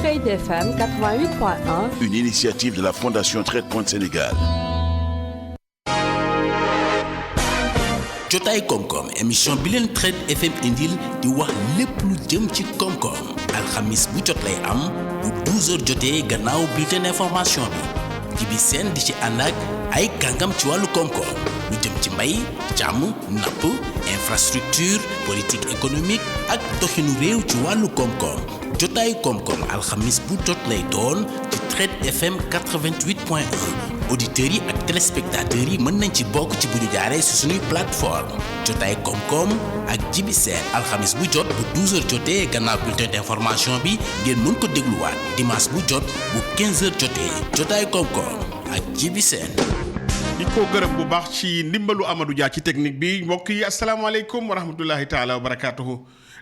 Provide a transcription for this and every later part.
Trade FM 88.1. Une initiative de la Fondation Trade Sénégal. jotaay koom-koom émission bi leen Trade FM indil di wax lépp lu jëm ci koom-koom alxamis bu jot lay am bu 12h jotee gannaaw bulletin d'information bi ci bi seen di ci ànd ak ay kàngam ci wàllu koom-koom lu jëm ci mbay càmm napp infrastructure politique économique ak doxinu réew ci wàllu koom-koom jotaay koom-koom alxamis bu jot lay doon ci Trade FM 88.1 auditeurs yi ak téléspectateurs yi mën nañ ci bokk ci bu ñu jaaree ci suñuy plateforme jotaay koom-koom ak Jibi Sène alxamis bu jot bu 12h jotee gannaaw bulletin d'information bi ngeen mën ko dégluwaat dimanche bu jot bu 15h jotee jotaay koom-koom ak Jibi Sène. di ko gërëm bu baax ci ndimbalu Amadou Dia ci technique bi mbokk yi asalaamaaleykum wa rahmatullahi taala wa barakaatuhu.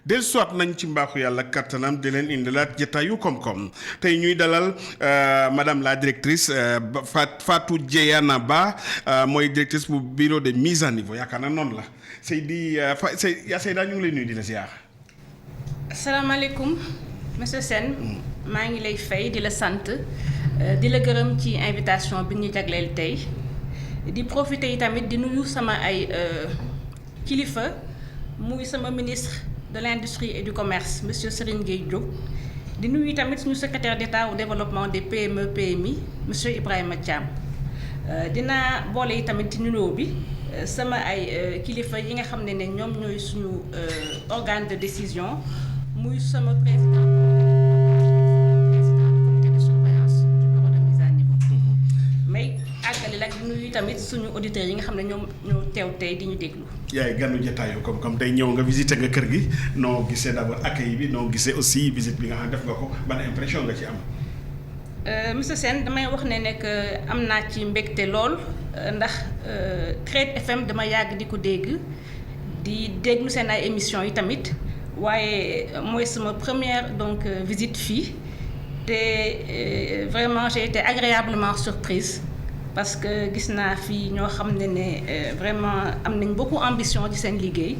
del soit nañ ci mbaaxu yàlla kattanam di leen indilaat jotaayu koom-koom tey ñuy dalal madame la directrice Fatou Dieyana Ba mooy directrice bu bureau de mise à niveau yaakaar naa noonu la Seyda ñu ngi lay nuyu di la ziar. asalaamaaleykum monsieur Sène maa ngi lay fay di la sant di la gërëm ci invitation bi ñu jagleel tey di profiter yi tamit di nuyu sama ay kilifa muy sama ministre de l'industrie et du commerce monsieur Serigne Gueye Diop di nuyu tamit suñu secrétaire d'État au développement des PME PMI monsieur Ibrahima Thiam dinaa boole yi tamit ci nuyoo bi sama ay kilifa yi nga xam ne ñoom ñooy suñu organe de décision muy sama président comité de surveillance du bureau de mise à niveau may àggale la di nuyu tamit suñu auditeurs yi nga xam ne ñoom ñoo teew tey di ñu déglu. yaay ganu jotaayu comme tey ñëw nga visité nga kër gi noo gisee d'abord accueil bi noo gisee aussi visite bi nga xam def nga ko ban impression nga ci am. monsieur Sène damay wax ne que am naa ci mbégte lool ndax Trade FM dama yàgg di ko dégg di déglu seen ay émissions yi tamit waaye mooy sama première donc visite fii te vraiment j'ai été agréablement surprise. parce que gis naa fii ñoo xam ne vraiment am nañ beaucoup ambition ci seen liggéey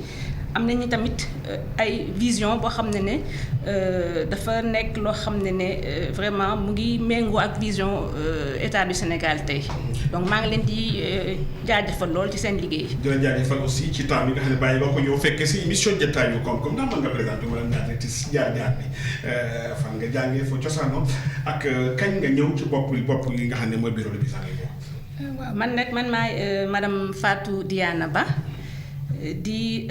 am nañu tamit ay vision boo xam ne dafa nekk loo xam ne vraiment mu ngi méngoo ak vision état du Sénégal tey donc maa ngi leen di jaajëfal lool ci seen liggéey. di la jaajëfal aussi ci temps bi nga xam ne bàyyi nga ko ñëw fekkee si émission jotaayu koom-koom ndax mën nga présenté wala nga ci jaar-jaar bi fan nga jàngee fa cosaanoo ak kañ nga ñëw ci bopp yi nga xam ne mooy bureau de mise à niveau. waaw man maay madame Fatou Dieyana Ba di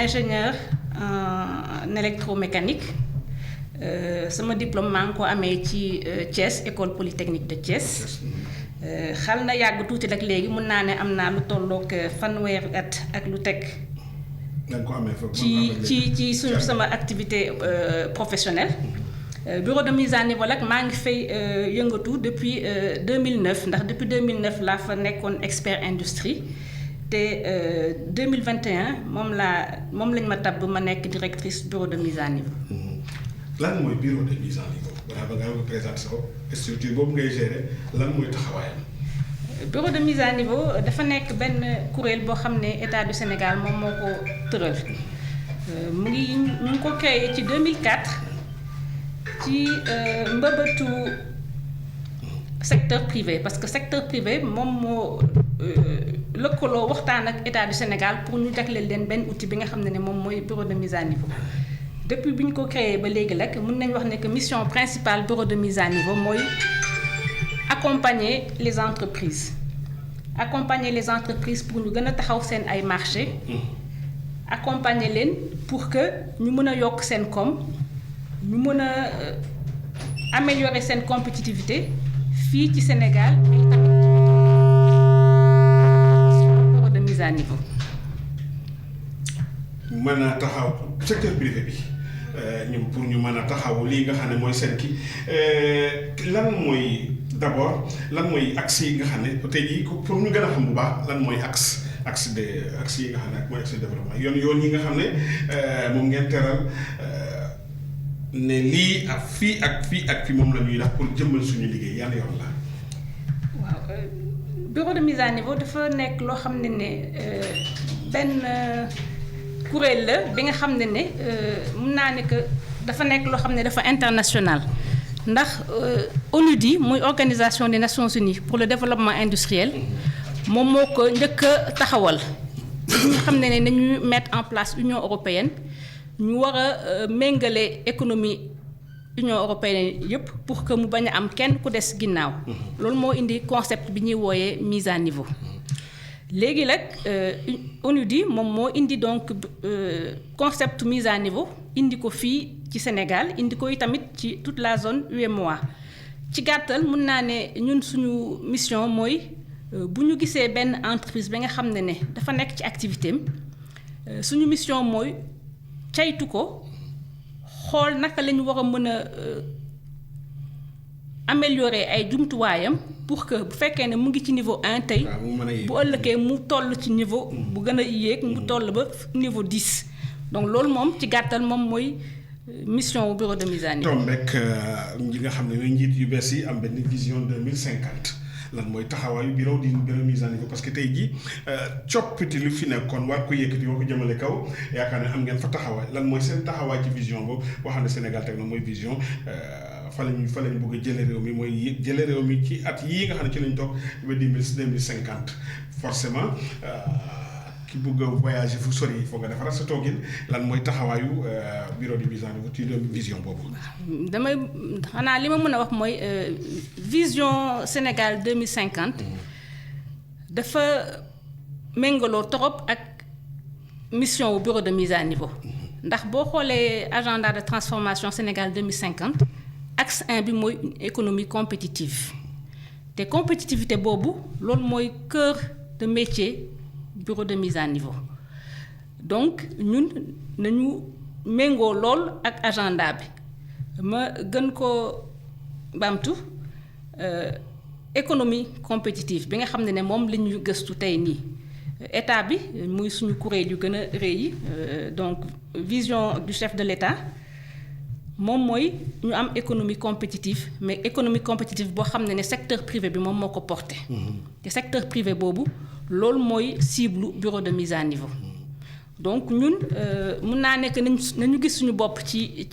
ingénieur en électromécanique sama diplôme maa ngi ko amee ci Thiès école polytechnique de Thiès xal na yàgg tuuti nag léegi mun naa ne am naa lu tollook fanweeri at ak lu teg ci suñu sama activité professionnelle. bureau de mise à niveau nag maa ngi fay yëngatu depuis 2009 ndax depuis 2009 laa fa nekkoon expert industrie te 2021 moom lañ ma tabb ma nekk directrice bureau de mise à niveau. lan mooy bureau de mise à niveau balaa ba nga présenté sa bopp structure boobu ngay gérer lan mooy taxawaayam. bureau de mise à niveau dafa nekk benn kuréel boo xam ne état du Sénégal moom moo ko tëral ñu ngi ko créé ci 2004. ci mbëbëtu secteur privé parce que secteur privé moom moo lëkkaloo waxtaan ak état du Sénégal pour ñu jagleel leen benn outil bi nga xam ne moom mooy bureau de mise à niveau depuis bi ñu ko créé ba léegi nag mën nañu wax ne que mission principale bureau de mise à niveau mooy accompagner les entreprises pour ñu gën a taxaw seen ay marché accompagner leen pour que ñu mën a yokk seen koom ñu mën a améliorer seen compétitivité fii ci Sénégal mais tamit bureau de mise à niveau. mën a taxaw secteur privé bi ñun pour ñu mën a taxaw lii nga xam ne mooy seen kii lan mooy d'abord lan mooy axe yi nga xam ne tey jii pour ñu gën a xam bu baax lan mooy axe yi nga xam ne mooy axe de développement yoon yi nga xam ne moom ngeen teral. ne lii ak fii moom la ñuy def pour jëmmal suñu liggéey yan yoon la. waaw bureau de mise à niveau dafa nekk loo xam ne benn kuréel la bi nga xam ne mun naa ne que dafa nekk loo xam ne dafa international ndax ONUDI mooy Organisation des Nations Unies pour le développement industriel moom moo ko njëkk a taxawal ñu xam ne nañu mettre en place Union européenne ñu war a méngale économie Union européenne yëpp pour que mu bañ a am kenn ku des ginnaaw loolu moo indi concept bi ñuy wooyee mise à niveau léegi nag ONUDI moom moo indi donc concept mise à niveau indi ko fii ci Sénégal indi ko tamit ci toute la zone UEMOA ci gàttal mun naa ne ñun suñu mission mooy bu ñu gisee benn entreprise bi nga xam ne dafa nekk ci activité am suñu mission mooy caytu ko xool naka la ñu war a mën a améliorer ay jumtuwaayam pour que bu fekkee ne mu ngi ci niveau 1 tey bu ëllëgee mu toll ci niveau bu gën a yéeg mu toll ba niveau 10 donc loolu moom ci gàttal moom mooy mission au bureau de mise à niveau. tom rek ñi nga xam ne ñooy njiit yu bees yi am benn vision 2050 lan mooy taxawaayu bureau mise à niveau parce que tey jii coppite lu fi nekkoon war ko yëkkati war ko jëmale kaw yaakaar ne am ngeen fa taxawaay lan mooy seen taxawaay ci vision boobu boo xam ne Sénégal teg na mooy vision fa lañu bëgg a jëlee réew mi mooy jëlee réew mi ci at yii nga xam ne ci lañ toog ba 2050 forcément ki bëgg a voyager fu sori il faut nga defaraat sa toogin lan mooy taxawaayu bureau de mise à niveau ci vision boobu. damay xanaa li ma mën a wax mooy vision Sénégal 2050 dafa méngaloo trop ak mission wu bureau de mise à niveau ndax boo xoolee agenda de transformation Sénégal 2050 axe 1 bi mooy une économie compétitive te compétitivité boobu loolu mooy cœur de métier bureau de mise à niveau donc ñun nañu méngoo lool ak agenda bi ma gën ko baamtu économie compétitive bi nga xam ne moom la ñu gëstu tey nii état bi muy suñu kuréel yu gën a rëy yi donc vision du chef de l'État moom mooy ñu am économie compétitive mais économie compétitive boo xam ne secteur privé bi moom moo ko porté te secteur privé boobu loolu mooy cible bureau de mise à niveau donc ñun mun naa nekk nañu gis suñu bopp ci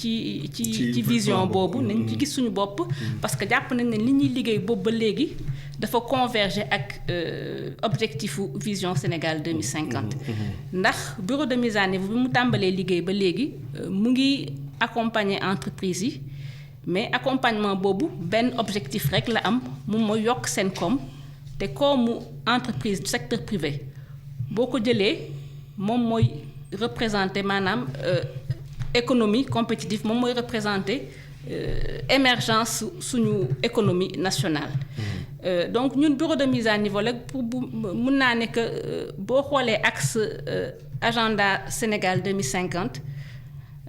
vision boobu nañu ci gis suñu bopp parce que jàpp nañ ne li ñuy liggéey boobu ba léegi dafa converger ak objectifu vision Sénégal 2050 ndax bureau de mise à niveau bi mu tàmbalee liggéey ba léegi mu ngi accompagner entreprise yi mais accompagnement boobu benn objectif rek la am moom mooy yokk seen koom te koomu entreprise du secteur privé boo ko jëlee moom mooy représenter maanaam économie compétitive moom mooy représenter émergence suñu économie nationale. Donc ñun bureau de mise à niveau la pour bu mun naa ne que boo xoolee axe agenda Sénégal 2050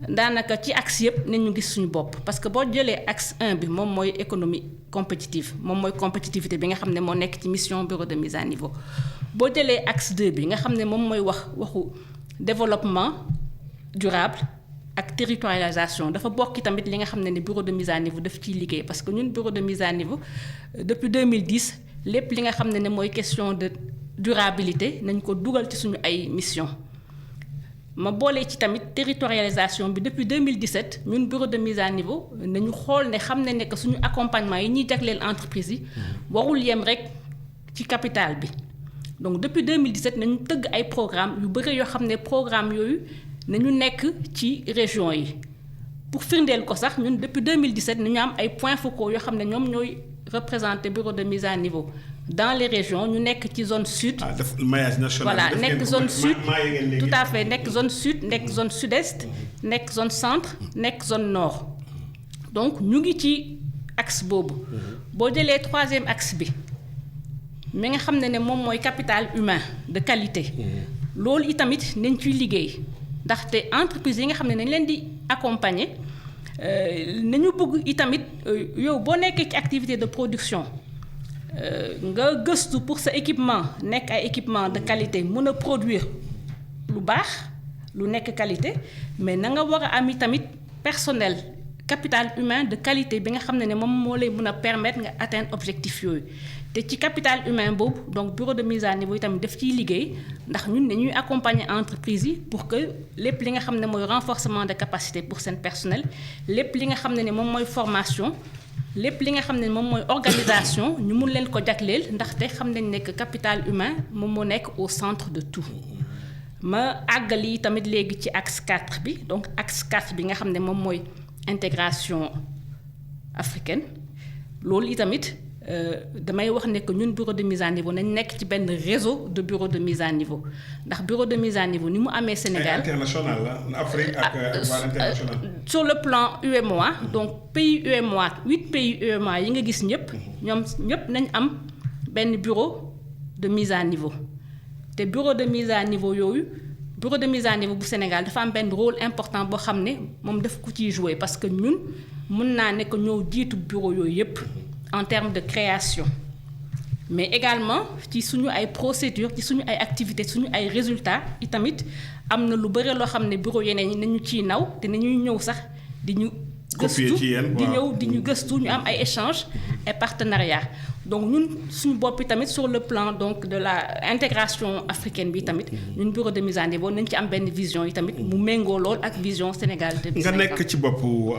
daanaka ci axe yëpp nañu gis suñu bopp parce que boo jëlee axe 1 bi moom mooy économie compétitive moom mooy compétitivité bi nga xam ne moo nekk ci mission bureau de mise à niveau boo jëlee axe 2 bi nga xam ne moom mooy waxu développement durable ak territorialisation dafa bokki tamit li nga xam ne bureau de mise à niveau daf ciy liggéey parce que ñun bureau de mise à niveau depuis 2010 lépp li nga xam ne mooy question de durabilité nañ ko dugal ci suñu ay mission ma boolee ci tamit territorialisation bi depuis 2017 ñun bureau de mise à niveau nañu xool ne xam ne que suñu accompagnement yi ñuy jagleel entreprise yi warul yem rek ci capital bi donc depuis 2017 nañu tëgg ay programme yu bëri yoo xam ne programme yooyu nañu nekk ci région yi pour firndeel ko sax ñun depuis 2017 nañu am ay points focaux yoo xam ne ñoom ñooy représenter bureau de mise à niveau dans les régions ñu nekk ci zone sud. maillage national. voilà nekk zone sud tout à fait nekk zone sud nekk zone sud-est nekk zone centre nekk zone nord donc ñu ngi ci axe boobu. boo jëlee troisième axe bi mi nga xam ne moom mooy capital humain de qualité. loolu itamit nañ ciy liggéey ndaxte entreprise yi nga xam ne nañ leen di accompagner nañu bëgg itamit yow boo nekkee ci activité de production. nga gëstu pour sa équipement nekk ay équipement de qualité mën a produire lu baax lu nekk qualité mais na nga war a am tamit personnel capital humain de qualité bi nga xam ne moom moo lay mën a permettre nga atteindre objectif yooyu te ci capital humain boobu donc bureau de mise à niveau tamit daf ciy liggéey ndax ñun dañuy accompagner entreprise yi pour que lépp li nga xam ne mooy renforcement de capacité pour seen personnel lépp li nga xam ne moom mooy formation lépp li nga xam ne moom mooy organisation ñu mun leen ko jagleel ndaxte xam nañ ne que capital humain moom moo nekk au centre de tout ma àggali tamit léegi ci axe 4 bi donc axe 4 bi nga xam ne moom mooy intégration africaine loolu itamit damay wax ne que ñun bureau de mise à niveau nañ nekk ci benn réseau de bureau de mise à niveau ndax bureau de mise à niveau ni mu amee Sénégal international la Afrique ak waa international sur le plan UEMOA donc pays UEMOA 8 pays UEMOA yi nga gis ñëpp ñoom ñëpp nañ am benn bureau de mise à niveau te bureau de mise à niveau yooyu bureau de mise à niveau bu Sénégal dafa am benn rôle important boo xam ne moom daf ko ciy jouer parce que ñun mun naa ne que ñoo jiitu bureau yooyu yëpp en termes de création mais également ci suñu ay procédures ci suñu ay activités suñu ay résultats itamit am na lu bëri loo xam ne bureau yeneen yi nañu ciy naw te nañuy ñëw sax di ñu gëstu di ñëw di ñu gëstu ñu am ay échanges et partenariats donc ñun suñu bopp tamit sur le plan donc de la intégration africaine bi tamit ñun bureau de mise à niveau nañ ci am benn vision yi tamit mu méngoo lool ak vision Sénégal de nga nekk ci boppu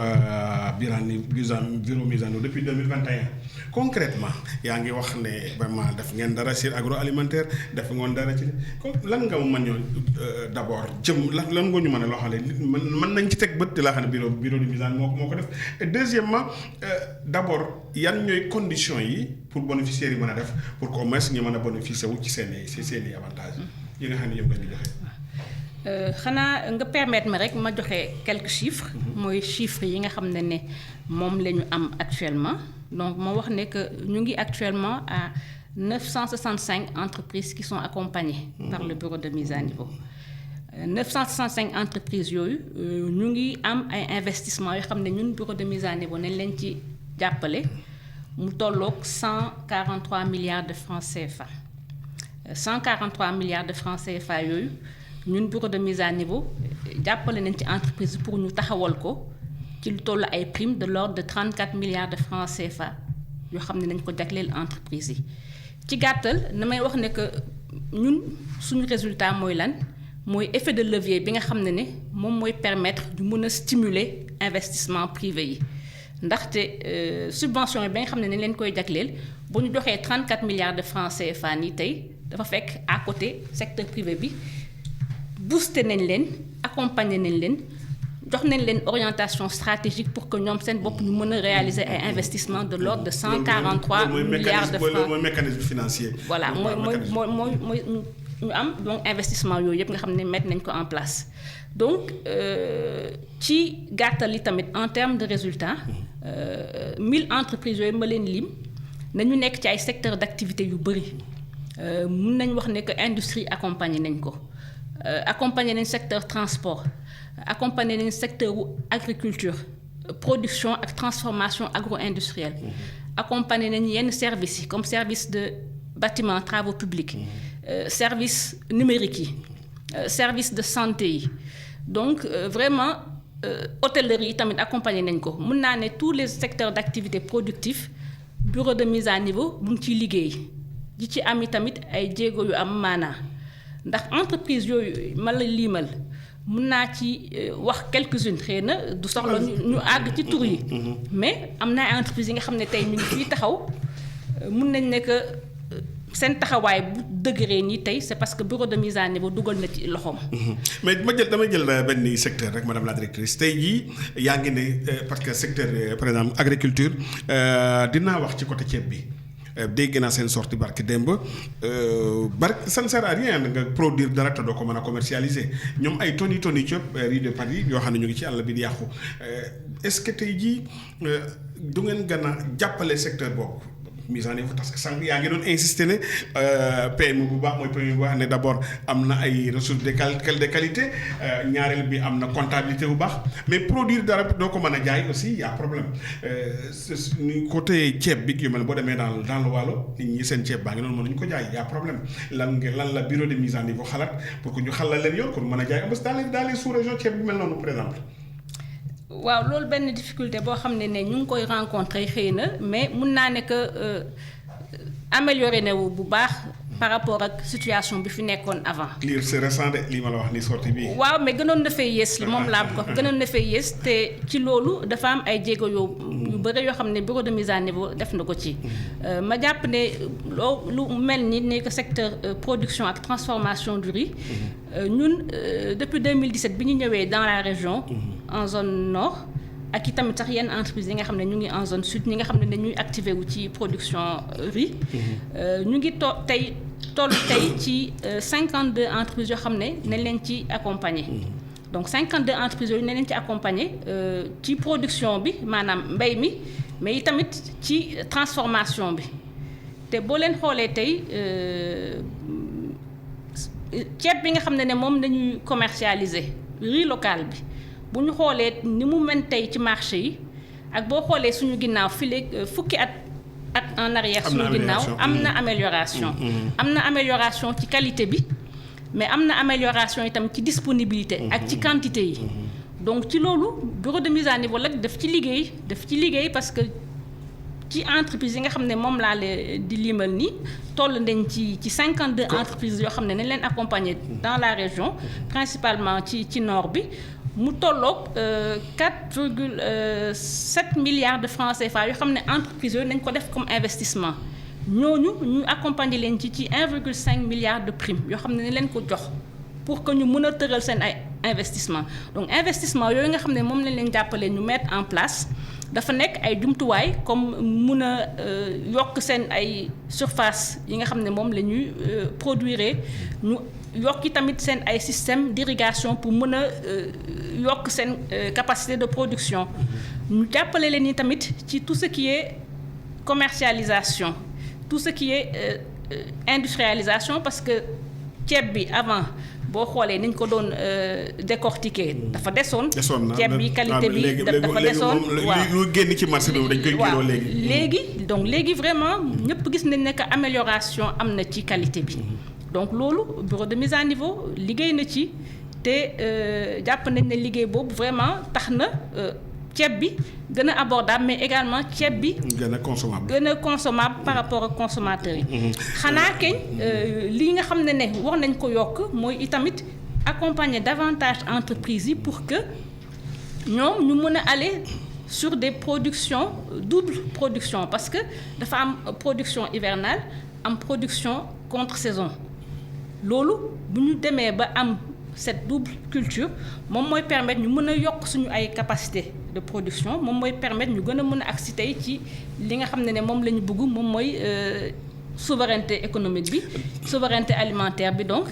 bureau mise à niveau depuis 2021 concrètement yaa ngi wax ne vraiment def ngeen dara sur agroalimentaire def ngeen dara ci lan nga mën ñoo d'abord jëm lan nga ñu mën a loo xam ne mën nañ ci teg bët di laa xam ne bureau de mise à niveau moo ko def et deuxièmement d'abord yan ñooy conditions yi pour bénéficiaires yi mën a def pour qu'au moins ñu mën a bénéficier wu ci seen i avantages yi nga xam ne yëpp nga ñu joxe. xanaa nga permettre ma rek ma joxe quelques chiffres. mooy chiffres yi nga xam ne moom la ñu am actuellement donc ma wax ne que ñu ngi actuellement à 965 entreprises qui sont accompagnées par le bureau de mise à niveau. 965 entreprises yooyu ñu ngi am ay investissements yoo xam ne ñun bureau de mise à niveau nañ leen ci jàppale mu tolloog 143 milliards de francs CFA 143 milliards de francs CFA yooyu ñun bureau de mise à niveau jàppale nañ ci entreprise pour ñu taxawal ko ci lu toll ay primes de l'ordre de 34 milliards de francs CFA yoo xam ne nañ ko jagleel entreprise yi ci gàttal damay wax ne que ñun suñu résultat mooy lan mooy effet de levier bi nga xam ne moom mooy permettre ñu mën a stimuler investissement privé yi ndaxte subvention yi ba nga xam ne nañ leen koy jagleel bu ñu joxee 34 milliards de francs CFA nii tey dafa fekk à côté secteur privé bi booster nañ leen accompagner nañ leen jox nañ leen orientation stratégique pour que ñoom seen bopp ñu mën a réaliser ay investissements de l'ordre de 143 milliards de francs. mooy mécanisme financier. voilà mooy ñu am donc investissement yooyu yëpp nga xam ne mettre nañ ko en place donc ci gàttal li tamit en termes de résultats 1000 entreprises yooyu ma leen lim nañu nekk ci ay secteurs d'activité yu bëri mun nañ wax ne que industrie accompagné nañ ko accompagné nañ secteur transport accompagné nañ secteur agriculture production ak transformation agro-industrielle accompagné nañ yenn services yi comme service de bâtiment travaux publics service numérique yi service de santé yi donc vraiment hôtellerie yi tamit accompagné nañ ko mun naa ne tous les secteurs d'activité productifs bureau de mise à niveau mu ngi ciy liggéey di ci am i tamit ay jéego yu am maanaa ndax entreprise yooyu ma la liimal mun naa ci wax quelques-unes xëy na du soxla ñu àgg ci tur yi mais am na ay entreprises yi nga xam ne tey ñu ngi fii taxaw mun nañ ne que seen taxawaay bu dëgëree nii tey c'est parce que bureau de mise à niveau dugal na ci loxoom. mais damay jël benn secteur rek madame la directrice tey jii yaa ngi ne parce que secteur par exemple agriculture dinaa wax ci côté ceeb bi dégg naa seen sortie barki démb ça ne sert à rien nga produire dara te doo ko mën a commercialiser ñoom ay tonnes yi ceeb riz de Paris yoo xam ne ñu ngi ci àll bi di yàqu est-ce que tey jii du ngeen gën a jàppale secteur boobu. mise en œuvre parce que sànq yaa ngi doon insister ne PME bu baax mooy PME bu baax ne d'abord am na ay ressources de qualité ñaareel bi am na comptabilité bu baax mais produire dara doo ko mën a jaay aussi y a problème côté ceeb bi yu mel boo demee dans le Waalo nit ñi seen ceeb baa ngi noonu mënuñu ko jaay y a problème lan la bureau de mise en œuvre xalaat pour que ñu xalal leen yoon pour mën a jaay dans les sous-régions ceeb bi mel noonu par exemple. waaw loolu benn difficulté boo xam ne ñu ngi koy rencontrer xëy na mais mun naa ne que amélioré na wu bu baax par rapport ak situation bi fi nekkoon avant. lii c'est récent de lii ma la wax ni sortie bi. waaw mais gënoon na fay yées moom laa ko gënoon na fay yées te ci loolu dafa am ay jéego yu bëri yoo xam ne bureau de mise à niveau def na ko ci. ma jàpp ne lu mel ni nekk secteur production ak transformation du riz. ñun depuis 2017 bi ñu ñëwee dans la région. en zone nord. ak itamit sax yenn entreprise yi nga xam ne ñu ngi en zone sud ñi nga xam ne dañuy activé wu ci production riz. ñu ngi toll tey ci 52 entreprises yoo xam ne nañ leen ci accompagner. donc 52 entreprises yooyu nañ leen ci accompagner ci production bi maanaam mbay mi mais itamit ci transformation bi te boo leen xoolee tey ceeb bi nga xam ne moom dañuy commercialiser riz local bi. bu ñu xoolee ni mu mën tey ci marché yi ak boo xoolee suñu ginnaaw fii fukki at en arrière suñu ginnaaw am na amélioration am na amélioration ci qualité bi mais am na amélioration itam ci disponibilité ak ci quantité yi donc ci loolu bureau de mise à niveau la daf ci liggéey parce que ci entreprise yi nga xam ne moom laa di limal nii toll nañ ci 52 entreprises yoo xam ne nañ leen accompagner dans la région principalement ci nord bi mu tolloog 4,7 milliards de francs CFA yoo xam ne entreprises yooyu nañ ko def comme investissement ñooñu ñu accompagner leen ci 1,5 milliard de primes yoo xam ne nañ leen ko jox pour que ñu mën a tëral seen ay investissement donc investissement yooyu nga xam ne moom lañ leen jàppalee ñu mettre en place dafa nekk ay jumtuwaay comme mun a yokk seen ay surface yi nga xam ne moom la ñuy produire ñu yokki tamit seen ay système d'irrigation pour mën a yokk seen capacité de production ñu jàppale leen ni tamit ci tout ce qui est commercialisation tout ce qui est industrialisation parce que ceeb bi avant boo xoolee niñ ko doon décortiquer dafa desoon ceeb bi qualité bi dafa desoon waaw lu génn ci marché bi dañ koy kilo léegi vraiment ñëpp gis nañ ne que amélioration am na ci qualité bi donc loolu bureau de mise à niveau liggéey na ci te jàpp nañ ne liggéey boobu vraiment tax na ceeb bi gën a abordable mais également ceeb bi gën a consommable par rapport ak consommateurs yi xanaa keñ lii nga xam ne war nañ ko yokk mooy itamit accompagner davantage entreprises yi pour que ñoom ñu mën a aller sur des productions double production parce que dafa am production hivernale am production contre saison loolu bu ñu demee ba am cette double culture moom mooy permettre ñu mën a yokk suñu ay capacité de production moom mooy permettre ñu gën a mën a agsi tey ci li nga xam ne moom la ñu bëgg moom mooy souveraineté économique bi souveraineté alimentaire bi donc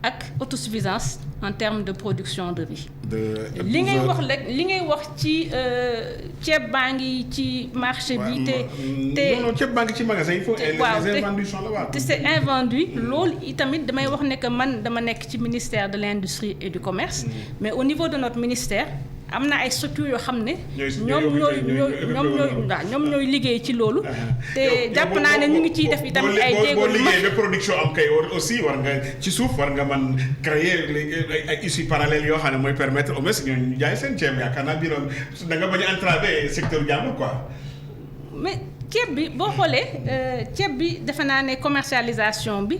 ak autosuffisance en termes de production de riz. li ngay wax ci ceeb baa ngi ci marché bi non ceeb baa ngi ci magasin il faut les invendus sont là-bas. te c'est invendu loolu itamit damay wax ne que man dama nekk ci ministère de l'industrie et du commerce mais au niveau de notre ministère am na ay structures yoo xam ne ñoom ñooy liggéey ci loolu te jàpp naa ne ñu ngi ciy def itam ay jéego boo liggéey ba production am kay aussi war nga ci suuf war nga mën créer ay issues parallèles yoo xam ne mooy permettre au moins ñu jaay seen ceeb yaakaar naa biir da nga bañ a entraver secteur jàmbur quoi. mais ceeb bi boo xoolee ceeb bi defe naa ne commercialisation bi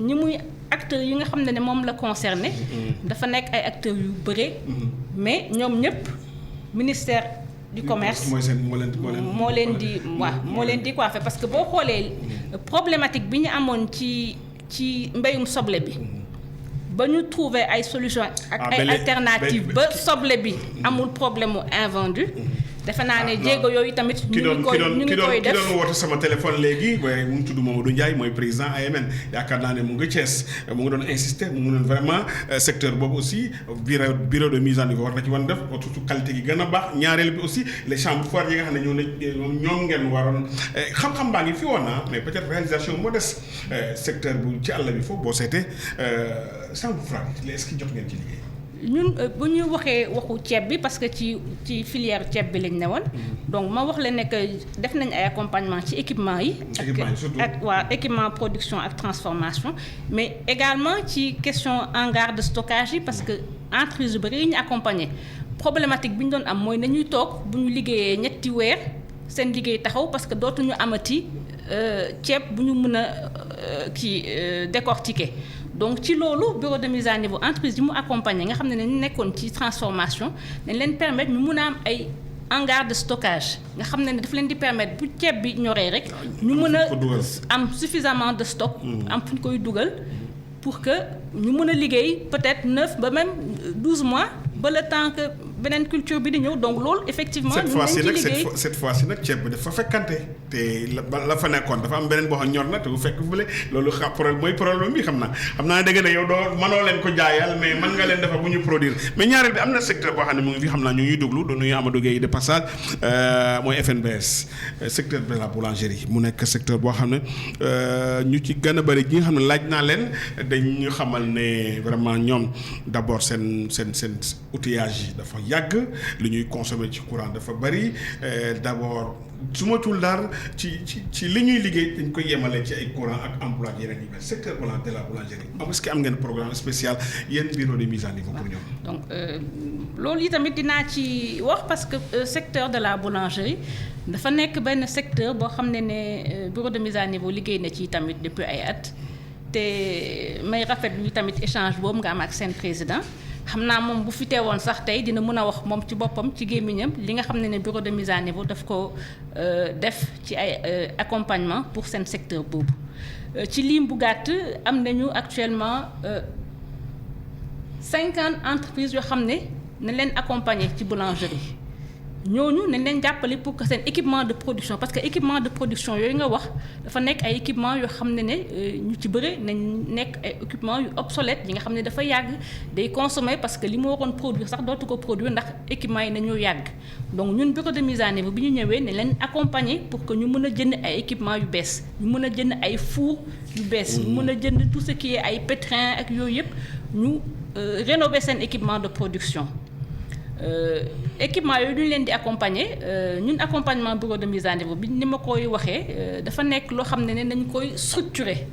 ñi muy acteurs yi nga xam ne moom la concerné dafa nekk ay acteurs yu bëre mais ñoom ñëpp ministère du commerce moo leen di coiffé parce que boo xoolee problématique bi ñu amoon ci mbéyum soble bi ba ñu trouver ay solution ak ay alternatives ba soble bi amul problème mu invendu defe naa ne jéego yooyu tamit ñu ngi koy def ki doon woote sama téléphone léegi mu ngi tudd Mamadou Ndiaye mooy président AMN yaakaar naa ne mu ngi Thiès mu ngi doon insister mu ngi doon vraiment secteur boobu aussi bureau de mise en niveau war na ci mën def surtout qualité gi gën a baax ñaareel bi aussi les chambres foires yi nga xam ne ñoom ngeen waroon xam-xam baa ngi fi woon na mais peut-être réalisation moo des secteur bu ci àll bi foofu boo seetee chambre foire est-ce que jot ngeen ci liggéey. ñun bu ñu waxee waxu ceeb bi parce que ci filière ceeb bi lañ ne woon donc ma wax la ne que def nañ ay accompagnement ci équipement yi ak équipement production ak transformation mais également ci question hangar de stockage yi parce que entreprise yu bëri yi ñu accompagner problématique bi ñu doon am mooy nañuy toog bu ñu liggéeyee ñetti weer seen liggéey taxaw parce que dootuñu amati ceeb bu ñu mën a décortiquer donc ci loolu bureau de mise à niveau entreprise yi mu accompagner nga xam ne ñu nekkoon ci transformation dañ leen permettre ñu mën a am ay hangar de stockage nga xam ne daf leen di permettre bu ceeb bi ñoree rek ñu mën a am suffisamment de stock am fu ñu koy dugal pour que ñu mën a liggéey peut-être 9 ba même 12 mois ba le temps que beneen culture bi di ñëw donc loolu effectivement. cette fois-ci nag ceeb bi dafa fekkante te la fa nekkoon dafa am beneen boo xam ñor na te bu fekk fële loolu mooy problème bi xam naa dëgg na yow doo mënoo leen ko jaayal mais mën nga leen defar bu ñu produire mais ñaareel bi am na secteur boo xam ne mu ngi fi xam naa ñu ngi déglu doon nañu Amadou Gueye de passage mooy FNBS secteur de la boulangerie mu nekk secteur boo xam ne ñu ci gën a bëri ñi nga xam ne laaj naa leen dañu xamal ne vraiment ñoom d'abord seen outillage yi dafa yàgg li ñuy consommer ci courant dafa bari d'abord su ma tuul daal ci li ñuy liggéey dañ koy yemale ci ay courant ak emploi ak yeneen yi mel secteur de la boulangerie est-ce que am ngeen programme spécial yéen bureau de mise à niveau pour ñoom. donc loolu yi tamit dinaa ci wax parce que secteur de la boulangerie dafa nekk benn secteur boo xam ne bureau de mise à niveau liggéey na ci tamit depuis ay at te may rafetlu tamit échange boobu nga am ak seen président. xam naa moom bu fi teewoon sax tey dina mën a wax moom ci boppam ci gémmiñam li nga xam ne bureau de mise à niveau daf ko def ci ay accompagnement pour seen secteur boobu ci lim bu gàtt am nañu actuellement 50 entreprises yoo xam ne nañ leen accompagner ci boulangerie ñooñu nañ leen jàppale pour que seen équipement de production parce que équipement de production yooyu nga wax dafa nekk ay équipement yoo xam ne ñu ci bëri nañ nekk ay équipement yu obsolète yi nga xam ne dafa yàgg day consommer parce que li mu waroon produire sax dootu ko produire ndax équipement yi nañoo yàgg donc ñun bureau de mise à niveau bi ñu ñëwee ne leen accompagner pour que ñu mën a jënd ay équipement yu bees ñu mën a jënd ay four yu bees ñu mën a jënd tout ce qui est ay pétrin ak yooyu yëpp ñu rénover seen équipement de production équipement yooyu duñu leen di accompagner ñun accompagnement bureau de mise à niveau bi ni ma koy waxee dafa nekk loo xam ne nañ koy structurer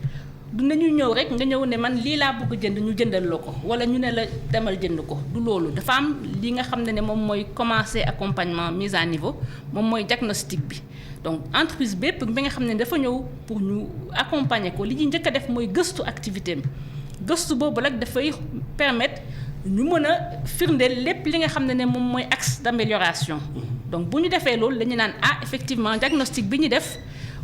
du nañu ñëw rek nga ñëw ne man lii laa bëgg jënd ñu jëndal la ko wala ñu ne la demal jënd ko du loolu dafa am li nga xam ne moom mooy commencer accompagnement mise à niveau moom mooy diagnostic bi donc entreprise bépp bi nga xam ne dafa ñëw pour ñu accompagner ko li ñuy njëkk a def mooy gëstu activité am gëstu boobu nag dafay permettre ñu mën a firndeel lépp li nga xam ne moom mooy axe d'amélioration donc bu ñu defee loolu dañu naan effectivement diagnostic bi ñu def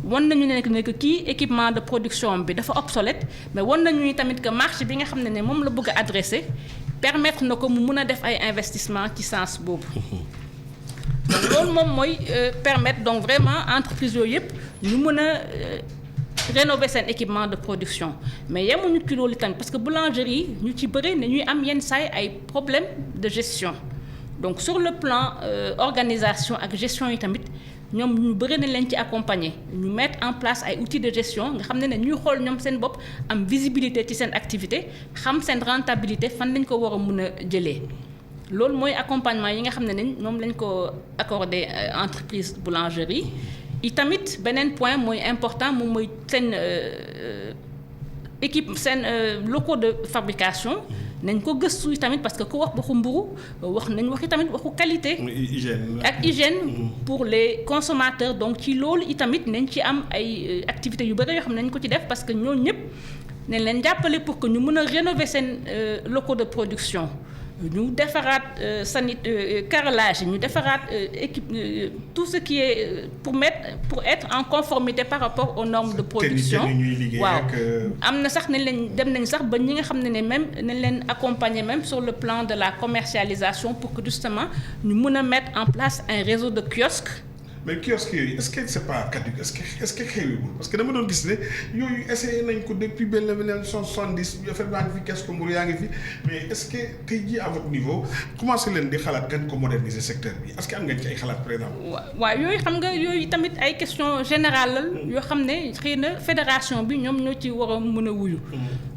wan nañu ne que kii équipement de production bi dafa obsolète mais wan nañu tamit que marché bi nga xam ne moom la bëgg a adresser permettre na ko mu mën a def ay investissement ci sens boobu donc loolu moom mooy permettre donc vraiment entreprise yooyu yëpp ñu mën a rénover seen équipement de production mais yemuñu ci loolu tamit parce que boulangerie ñu ci bëri ne ñuy am yenn saay ay problème de gestion donc sur le plan organisation ak gestion yi tamit ñoom ñu bëri nañ leen ci accompagner ñu mettre en place ay outils de gestion nga xam ne ñuy xool ñoom seen bopp am visibilité ci seen activité xam seen rentabilité fan lañ ko war a mën a jëlee loolu mooy accompagnement yi nga xam ne ñoom lañ ko accordé entreprise boulangerie i tamit beneen point mooy important moom mooy seen équipe seen locaux de fabrication nañ ko gëstu tamit parce que ku wax waxu mburu wax nañ waxi tamit waxu qualité ak hygiène pour les consommateurs donc ci loolu i tamit nañ ci am ay activités yu bëri yoo xam ne nañ ko ci def parce que ñooñu ñëpp nañ leen jàppale pour que ñu mën a rénover seen locaux de production ñu defaraat carrelage ñu defaraat équipe tout ce qui est pour être en conformité par rapport aux normes de production waaw am na sax nañ leen dem nañ sax ba ñi nga xam ne même nañ leen accompagner même sur le plan de la commercialisation pour que justement ñu mën a mettre en place un réseau de kiosques. mais kiosque yooyu est-ce que c'est pas caduc est-ce que xewiwul parce que dama doon gis ne yooyu essayé nañ ko depuis benn 1970 affaire baa ngi fi kiosque mburu yaa ngi fi mais est-ce que tey jii à votre niveau commencé leen di xalaat gën ko moderniser secteur bi est-ce que am ngeen ci ay xalaat par exemple. waaw yooyu xam nga yooyu tamit ay question générale la yoo xam ne xëy na fédération bi ñoom ñoo ci war a mën a wuyu.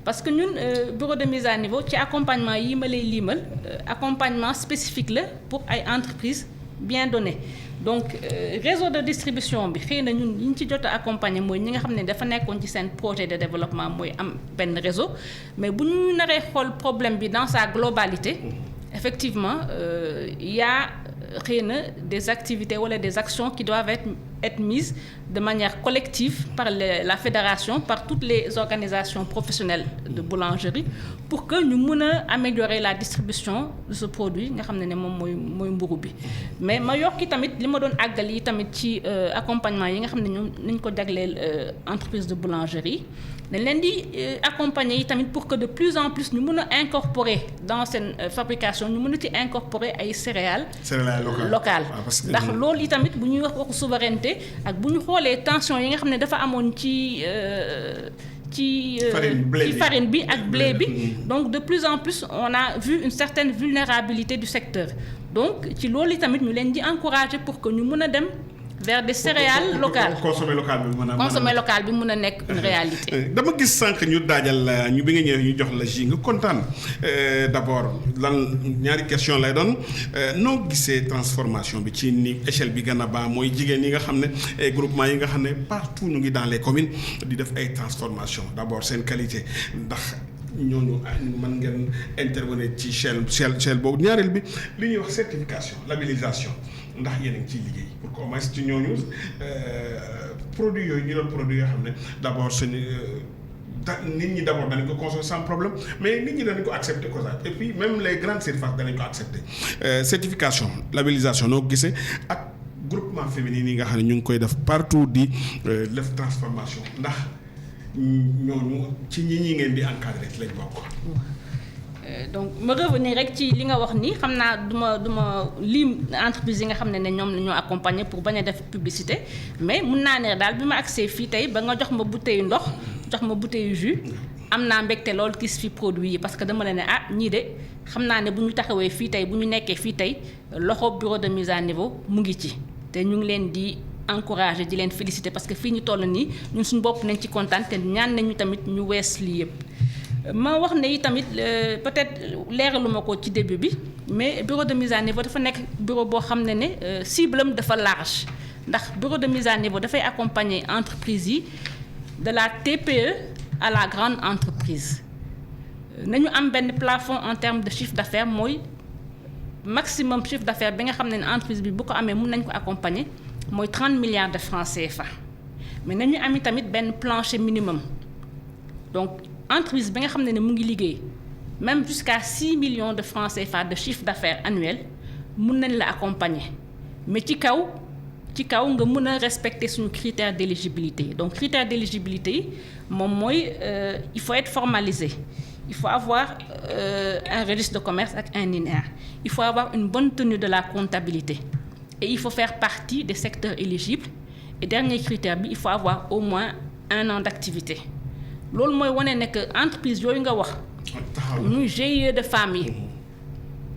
parce que ñun bureau de mise à niveau ci accompagnement yi ma lay liimal accompagnement spécifique la pour ay entreprises bien données. donc réseau de distribution bi xëy na ñun yi ñu ci jot a accompagner mooy ñi nga xam ne dafa nekkoon ci seen projet de développement mooy am benn réseau mais bu ñu naree xool problème bi dans sa globalité effectivement y a xëy na des activités wala des actions qui doivent être être mise de manière collective par la fédération, par toutes les organisations professionnelles de boulangerie pour que ñu mën a améliorer la distribution de ce produit nga xam ne moom mooy mburu bi. mais ma yokki tamit li ma doon àggal yi tamit ci accompagnement yi nga xam ne ñoom nañ ko jagleel entreprise de boulangerie dañ leen di accompagner yi tamit pour que de plus en plus ñu mën a incorporer dans seen fabrication ñu mën a ci incorporer ay céréales locales ndax loolu yi tamit bu ñuy wax waxu souveraineté ak bu ñu xoolee tension yi nga xam ne dafa amoon ci farine bi ak blé bi donc de plus en plus on a vu une certaine vulnérabilité du secteur donc ci loolu tamit ñu leen di encourager pour que ñu mën a dem vers des céréales locales consommer local bi mën a nekk une réalité. dama gis sànq ñu daajal ñu bi nga ñëwee ñu jox la ji nga kontaan d'abord lan ñaari question lay doon noo gisee transformation bi ci ni échelle bi gën a baax mooy jigéen yi nga xam ne groupement yi nga xam ne partout ñu ngi dans les communes di def ay transformation d'abord seen qualité ndax ñooñu mën ngeen intervenir ci chaîne boobu ñaareel bi li ñuy wax certification labellisation ndax yéen a ngi ciy liggéey pour que au moins ci ñooñu produits yooyu ñu doon produits yoo xam ne d'abord suñu nit ñi d'abord danañ ko consommer sans problème mais nit ñi danañ ko accepter ko sax et puis même les grandes surfaces danañ ko accepter certification labellisation noo gisee ak groupement féminin yi nga xam ne ñu ngi koy def partout di def transformation ndax ñooñu ci ñi ngeen di encadrer ci lañ bokk. donc ma revenir rek ci li nga wax ni xam naa du ma lim entreprise yi nga xam ne ñoom la ñoo accompagner pour bañ a def publicité mais mun naa ne daal bi ma agsee fii tey ba nga jox ma bouteille ndox jox ma bouteille jus am naa mbégte lool gis fi produit yi parce que dama la ne ñii de xam naa ne bu ñu taxawee fii tey bu ñu nekkee fii tey loxo bureau de mise à niveau mu ngi ci te ñu ngi leen di encourager di leen féliciter parce que fii ñu toll nii ñun suñu bopp nañ ci kontaan te ñaan nañu tamit ñu wees lii yëpp. ma wax ne tamit peut-être leeraluma ko ci début bi mais bureau de mise à niveau dafa nekk bureau boo xam ne cible am dafa large ndax bureau de mise à niveau dafay accompagner entreprise yi de la TPE à la grande entreprise nañu am benn plafond en termes de chiffre d'affaires mooy maximum chiffre d'affaires bi nga xam ne entreprise bi bu ko amee mun nañ ko accompagner mooy 30 milliards de francs CFA mais nañu am tamit benn plancher minimum donc entreprise bi nga xam ne mu ngi liggéey même jusqu'à 6 millions de francs CFA de chiffre d'affaires annuel mun nañ la accompagner mais ci kaw nga mën a respecter suñu critère d'éligibilité donc critère d'éligibilité yi moom mooy il faut être formalisé il faut avoir un registre de commerce ak un INEA il faut avoir une bonne tenue de la comptabilité et il faut faire partie des secteurs éligibles et dernier critère bi il faut avoir au moins 1 an d'activité loolu mooy wane ne que entreprise yooyu nga wax muy GIE de femmes yi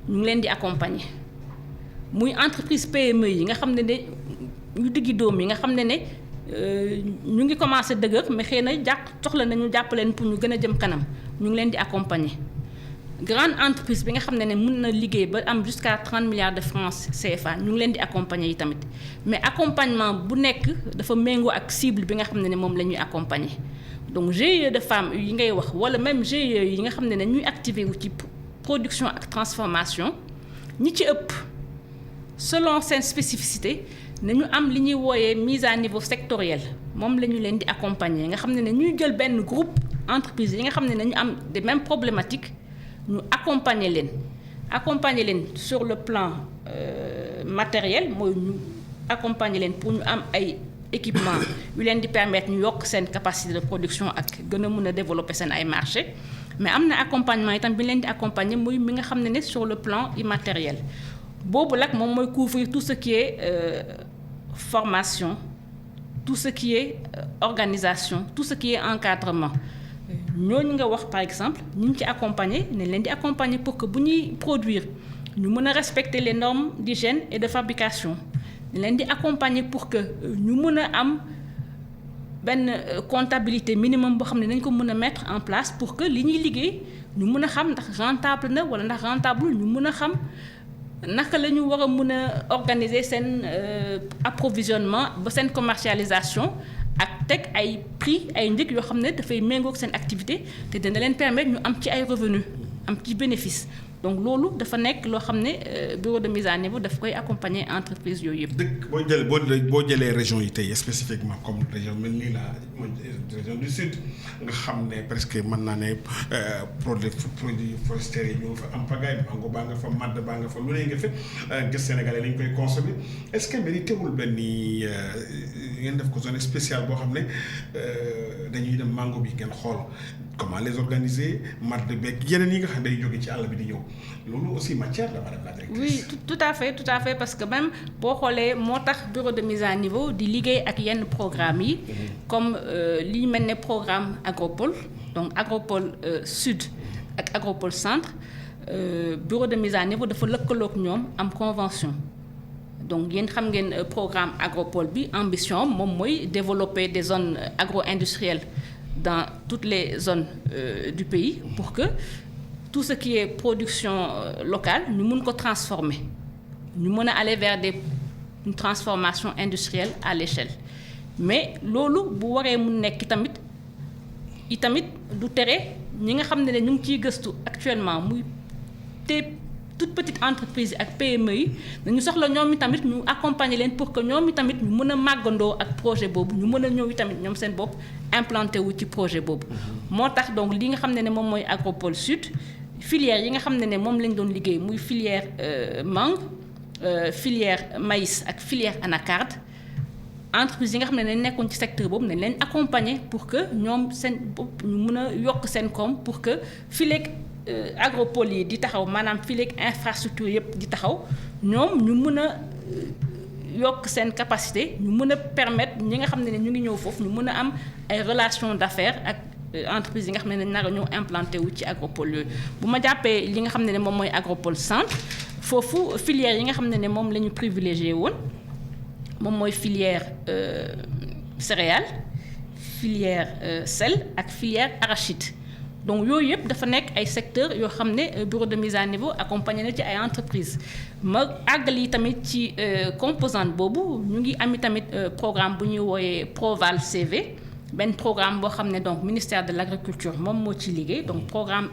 ñu ngi leen di accompagner muy entreprise PME yi nga xam ne ñu diggi doom yi nga xam ne ñu ngi commencé dëgër mais xëy na soxla nañu jàppaleen pour ñu gën a jëm kanam ñu ngi leen di accompagner grande entreprise bi nga xam ne mën na liggéey ba am jusqu'à 30 milliards de francs CFA ñu ngi leen di accompagner yi tamit mais accompagnement bu nekk dafa méngoo ak cible bi nga xam ne moom la ñuy accompagner donc GIE de femmes yi ngay wax wala même GIE yi nga xam ne ñuy activé wu ci production ak transformation ñi ci ëpp selon seen spécificité nañu am li ñuy wooyee mise à niveau sectoriel moom la ñu leen di accompagner nga xam ne ñuy jël benn groupe entreprise yi nga xam ne nañu am des mêmes problématiques ñu accompagner leen sur le plan matériel mooy ñu accompagner leen pour ñu am ay équipement yu leen di permettre ñu yokk seen capacité de production ak gën a mën a développer seen ay marché mais am na accompagnement itam bi leen di accompagner muy mi nga xam ne sur le plan immatériel boobu nag moom mooy couvrir tout ce qui est formation tout ce qui est organisation tout ce qui est encadrement ñooñu nga wax par exemple ñu ngi ci accompagner ne leen di accompagner pour que bu ñuy produire ñu mën a respecter les normes d'hygiène et de fabrication ne leen di accompagner pour que ñu mën a am benn comptabilité minimum boo xam ne nañ ko mën a mettre en place pour que li ñuy liggéey ñu mën a xam ndax rentable na wala ndax rentable ñu mën a xam naka la ñu war a mën a organiser seen approvisionnement ba seen commercialisation ak teg ay prix ay njëg yoo xam ne dafay méngoog seen activité te dina leen permettre ñu am ci ay revenus am ci bénéfice donc loolu dafa nekk loo xam ne bureau de mise à niveau daf koy accompagner entreprise yooyu yëpp. dëkk boo jëlee région yi tey spécifiquement comme région mel nii la région du sud nga xam ne presque mën naa ne produits forestiers yi ñu nga fa am pagaille mango baa nga fa madd baa nga fa lu ne nga fa gis sénégalais lañ koy consommer est-ce que mérité wul benn ngeen def ko zone spéciale boo xam ne dañuy dem mango bi ngeen xool comment les organiser madd beeg yeneen yi nga xam ne day jóge ci àll bi di ñëw loolu aussi matière la madame la directrice. oui tout à fait parce que même boo xoolee moo tax bureau de mise à niveau di liggéey ak yenn programme yi comme li mel ne programme Agropole donc Agropole sud ak Agropole centre bureau de mise à niveau dafa lëkkaloog ñoom am convention donc yéen xam ngeen programme Agropole bi ambition moom mooy développer des zones agro-industrielles dans toutes les zones du pays pour que tout ce qui est production locale ñu mun ko transformer ñu mën a aller vers une transformation industrielle à l'échelle mais loolu bu waree mu nekk itamit du tere ñi nga xam ne ñu ngi ciy gëstu actuellement muy te toute petite entreprise ak PME yi dañu soxla ñoom itamit ñu accompagner leen pour que ñoom itamit ñu mën a màggandoo ak projet boobu ñu mën a ñëw itamit ñoom seen bopp implanté wu ci projet boobu. moo tax donc li nga xam ne moom mooy Agropole Sud filière yi nga xam ne moom lañ doon liggéey muy filière mangue filière maïs ak filière anacarde entreprise yi nga xam ne dañ nekkoon ci secteur boobu nañ leen accompagner pour que ñoom seen bopp ñu mën a yokk seen koom pour que fileeg agropole yi di taxaw maanaam fileeg infrastructure yëpp di taxaw ñoom ñu mën a yokk seen capacité ñu mën a permettre ñi nga xam ne ñu ngi ñëw foofu ñu mën a am ay relations d'affaires ak entreprise yi nga xam ne nar a ñëw implanté wu ci agropole yooyu. bu ma jàppee li nga xam ne moom mooy agropole centre foofu filière yi nga xam ne moom la ñu privilégié woon moom mooy filière céréales filière sel ak filière arachide. donc yooyu yëpp dafa nekk ay secteurs yoo xam ne bureau de mise à niveau accompagné na ci ay entreprises ma àggali tamit ci composante boobu ñu ngi ami tamit programme bu ñuy wooyee Proval CV benn programme boo xam ne donc ministère de l'agriculture moom moo ci liggéey donc programme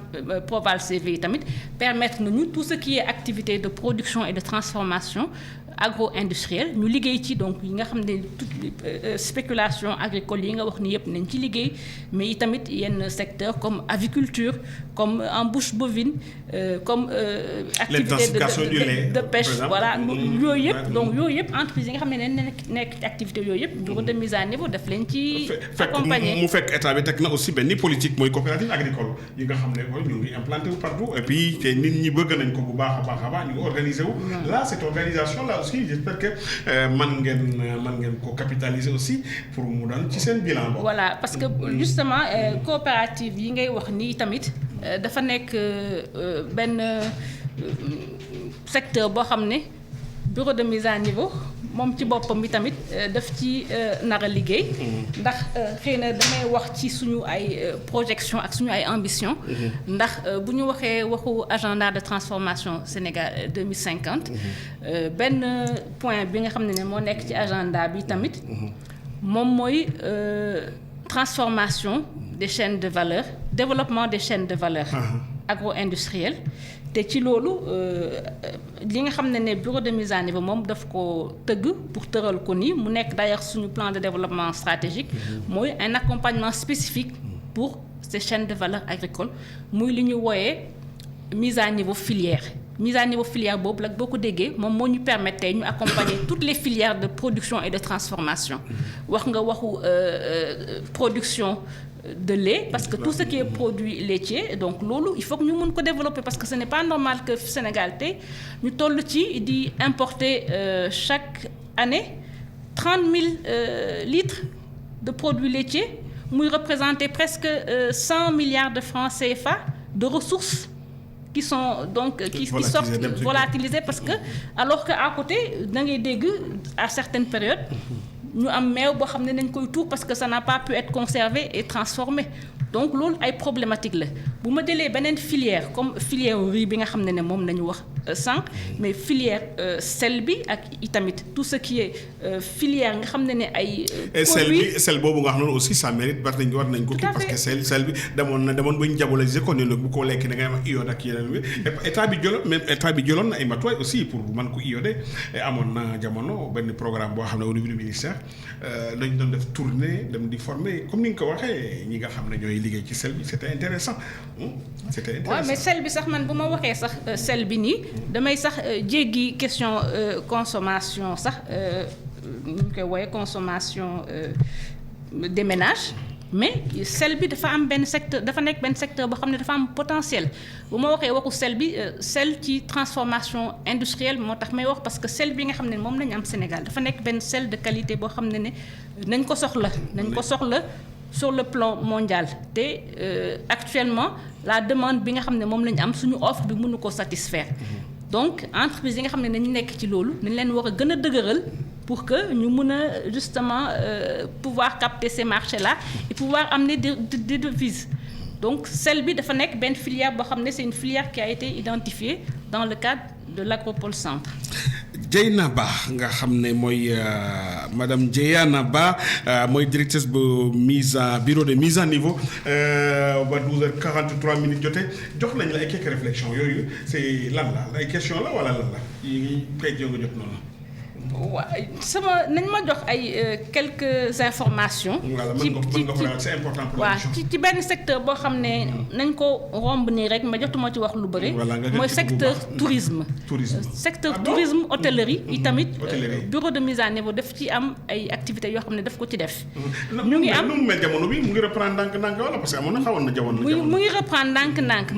Proval CV yi tamit permettre nañu tout ce qui est activité de production et de transformation agro-industrielle ñu liggéey ci donc yi nga xam ne toute spéculation agricole yi nga wax ni yëpp nañ ci liggéey mais itamit yenn secteur comme aviculture comme embouche bovine comme activité de pêche voilà yooyu yëpp donc yooyu yëpp entreprise yi nga xam ne nekk ci activité yooyu yëpp bureau de mise à niveau daf leen ci accompagner mu fekk état bi teg na aussi benn politique mooy coopérative agricole yi nga xam ne ñu ngi implanté wu partout et puis te nit ñi bëgg nañ ko bu baax a baax ñu ngi organisé wu là cette organisation là aussi j'espère que man ngeen ko capitaliser aussi pour mu doon ci seen bilan boobu. voilà parce que justement coopérative yi ngay wax nii tamit dafa nekk benn secteur boo xam ne bureau de mise à niveau moom ci boppam bi tamit daf ci nar a liggéey. ndax xëy na damay wax ci suñu ay projection ak suñu ay ambition. ndax bu ñu waxee waxu agenda de transformation Sénégal 2050. benn point bi nga xam ne moo nekk ci agenda bi tamit. moom mooy transformation des chaînes de valeur développement des chaînes de valeur. agro-industrielles. te ci loolu li nga xam ne bureau de mise à niveau moom daf ko tëgg pour tëral ko nii mu nekk d'ailleurs suñu plan de développement stratégique mooy un accompagnement spécifique pour ces chaînes de valeur agricole muy li ñu wooyee mise à niveau filière boobu nag boo ko déggee moom moo ñu permettre tey ñu accompagner toutes les filières de production et de transformation wax nga waxu production de lait parce que tout ce qui est produit laitier donc loolu il faut que ñu mën ko développer parce que ce n'est pas normal que Sénégal tey ñu toll ci di importer chaque année 30 000 litres de produits laitiers muy représenter presque 100 milliards de francs CFA de ressources qui sont donc qui sortent volatilisées parce que alors que à côté da ngay dégg à certaines périodes ñu am meew boo xam ne nañ koy tuur parce que ça n'a pas pu être conservé et transformé donc loolu ay problématique la bu ma jëlee beneen filière comme filière riz bi nga xam ne moom nañu wax sànq mais filière sel bi ak itamit tout ce qui est filière nga xam ne ay. sel boobu nga xam ne aussi ça mérite war nañ ko kii parce que sel bi demoon ba ñu diaboliser ko ne bu ko lekk da ngay am iode ak yeneen bi état bi jëloon na ay matuwaay aussi pour mën ko iodé amoon na jamono benn programme boo xam ne au niveau du ministère dañu doon def tournée dem di former comme ni nga ko waxee ñi nga xam ne ñooy liggéey ci sel bi c'était intéressant. waaw mais sel bi sax man bu ma waxee sax sel bi nii damay sax jéggi question consommation sax ñu koy wooye consommation des ménages mais sel bi dafa am benn secteur dafa nekk benn secteur boo xam ne dafa am potentiel bu ma waxee waxu sel bi sel ci transformation industrielle moo tax may wax parce que sel bi nga xam ne moom lañu am Sénégal dafa nekk benn sel de qualité boo xam ne nañ ko soxla sur le plan mondial te actuellement la demande bi nga xam ne moom lañu am suñu offre bi mënu ko satisfaire donc entreprise yi nga xam ne nañu nekk ci loolu nañ leen war a gën a dëgëral pour que ñu mën a justement pouvoir capter ces marchés là et pouvoir amener des devises donc sel bi dafa nekk benn filière boo xam ne c'est une filière qui a été identifiée dans le cadre de l'Agropole Centre. Dieyna Ba nga xam ne mooy madame Dieyna Ba mooy directrice bu bureau de mise à niveau ba 12h43 jotee jox nañ la ay quelques réflexions yooyu c'est lan la ay question la wala lan la yi kay nga jot noonu. waaw nañ ma jox ay quelques informations. c'est important pour waaw ci benn secteur boo xam ne nañ ko romb nii rek ma jotuma ci wax lu bëri. mooy secteur tourisme. secteur tourisme hôtellerie itamit bureau de mise à niveau daf ci am ay activités yoo xam ne daf ko ci def. ñu ngi am nu mel jamono bi mu ngi reprendre ndànk-ndànk wala parce que amoon na xawoon na jamono. mu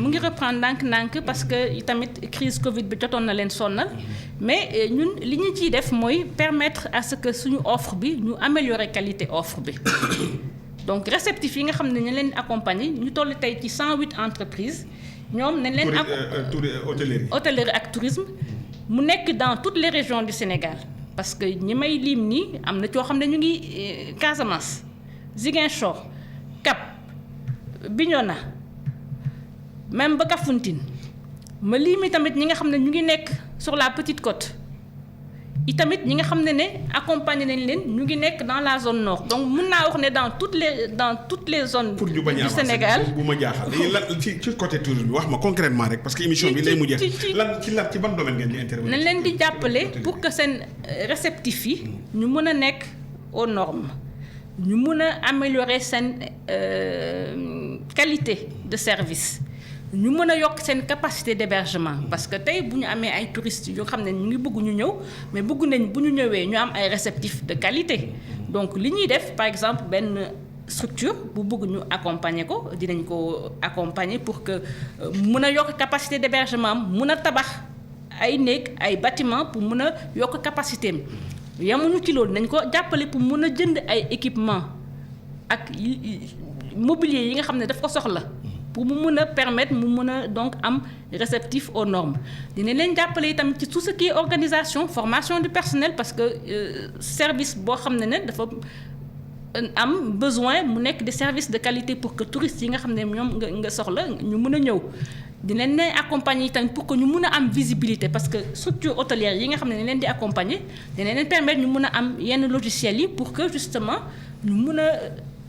ngi reprendre ndànk parce que itamit crise Covid bi jotoon na leen sonnal mais ñun li ñu ciy def mooy permettre à ce que suñu offre bi ñu améliorer qualité offre bi donc réceptifs yi nga xam ne ñu leen accompagner ñu toll tey ci 108 entreprises ñoom nañ leen hôtellerie ak tourisme mu nekk dans toutes les régions du Sénégal parce que ñi may lim nii am na coo xam ne ñu ngi Casamance Ziguinchor Cap Bignona même ba Kafountine ma limi tamit ñi nga xam ne ñu ngi nekk sur la Petite Côte itamit ñi nga xam ne accompagner nañ leen ñu ngi nekk dans la zone nord donc mën naa wax ne dans toutes les zones pour ñu bañ a du Sénégal bu ma jaaxal lan ci côté tourisme bi wax ma concrètement rek parce que émission bi lay mujjee ci ban domaine ngeen di intervenir nañ leen di jàppale pour que seen réceptifs yi ñu mën a nekk aux normes ñu mën a améliorer seen qualité de service ñu mën a yokk seen capacité d'hébergement parce que tey bu ñu amee ay touristes yoo xam ne ñu ngi bëgg ñu ñëw mais bëgg nañ bu ñu ñëwee ñu am ay réceptifs de qualité donc li ñuy def par exemple benn structure bu bëgg ñu accompagner ko dinañ ko accompagner pour que mën a yokk capacité d'hébergement am mën a tabax ay néeg ay bâtiments pour mën a yokk capacité am yamuñu ci loolu nañ ko jàppale pour mën a jënd ay équipements ak mobilier yi nga xam ne daf ko soxla pour mu mën a permettre mu mën a donc am réceptif aux normes dina leen jàppale itam ci tout ce qui est organisation formation du personnel parce que service boo xam ne dafa am besoin mu nekk des services de qualité pour que touristes yi nga xam ne ñoom nga soxla ñu mën a ñëw dinañ leen accompagner itam pour que ñu mën a am visibilité parce que structure hôtelière yi nga xam ne dañ leen di accompagner dinañ leen permettre ñu mën a am yenn logiciels yi pour que justement ñu mën a